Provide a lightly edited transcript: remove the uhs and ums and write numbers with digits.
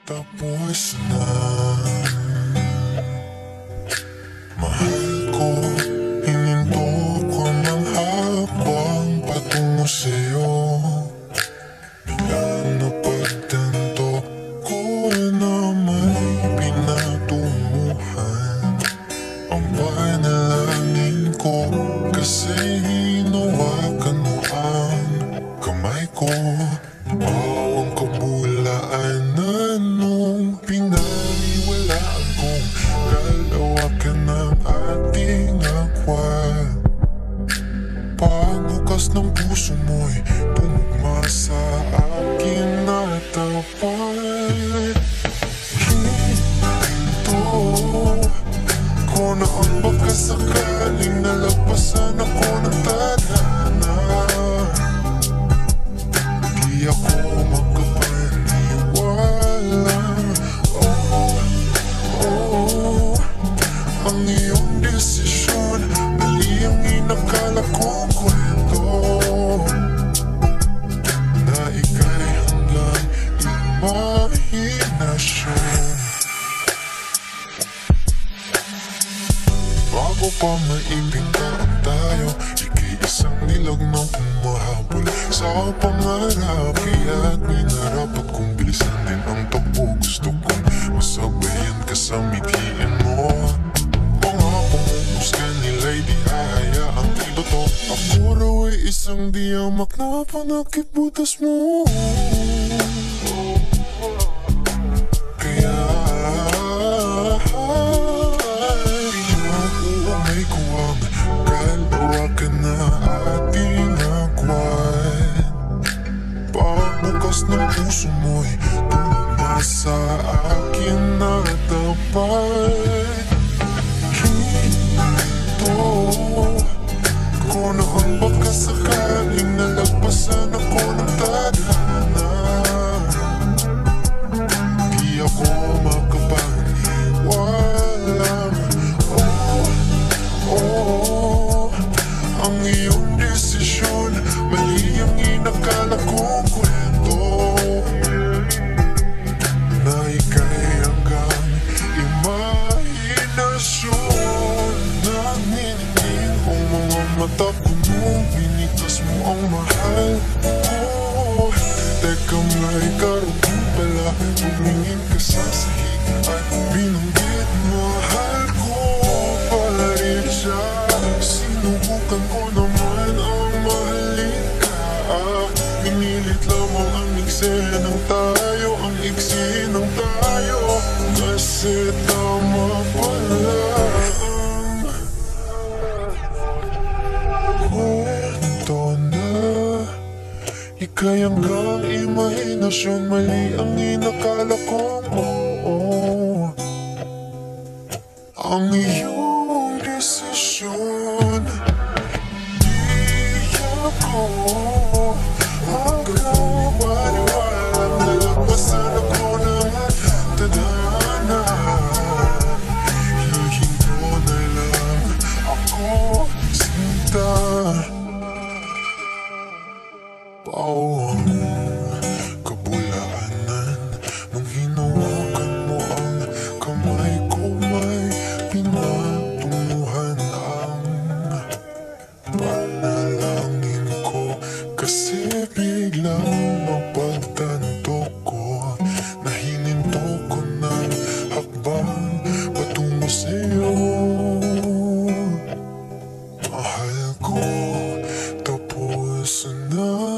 Tapos na. Mahal ko, hininto ko ng habang patungo sa'yo. Biglang napagtanto ko na may pinatunguhan. Ang panalangin ko kasi hinawakan mo ang kamay ko. Bawang kabulaanan nung pinaniwalaan kong kalawakan ng ating agwat. Pagbukas ng puso mo'y tumugma sa akin na tapat. Hinto ko na ang baka sakaling nalagpasan ako ng tadhana. Di ako magkapaniwala. Oh, ang iyong desisyon, mali ang inakala kong kwento. Na ika'y hanggang imahinasyon. Bago pa maibigtaan tayo, ika'y isang nilag na humahabol sa pangarap. Kaya't minarapat kong bilisan din ang takbo. Gusto kong masabayan ka sa mithiin mo. Mga pangungusga nila'y di hahayaang iba to. Ako raw ay isang diyamak na panakip butas mo. Kaya pinuumay ko ang kalawakan na ating agwat. Pagbukas ng puso mo'y tumugma sa akin na tapat. Hinto ko na ang baka sakaling nalagpasan ako ng tadhana. Di ako makapaniwala. Oh, ang iyong desisyon, mali ang inakala kong kwento. Na ika'y hanggang imahinasyon. Naniningin ang mga mata ko nung binitas mo ang mahal ko. Teka may karugtong pala, tumingin ka sa sahig at binanggit mahal ko pa rin siya. Sinubukan ko naman ang mahalin ka. Pinilit lamang ang iksi ng tayo, ang iksi ng tayo. Kasi tama pala ang kwento na ika'y hanggang imahinasyon. Mali ang inakala kong oo. Ang iyong desisyon, di ako magkawaliwala. Nalagpasan ako ng tadhana. Hihinto na lang ako sinta. Bawang kabulaanan nung hinawakan mo ang kamay ko. May pinatunguhan ang panalangin ko. Kasi biglang napagtanto ko na hininto ko ng hakbang patungo sa'yo. Mahal ko, tapos na.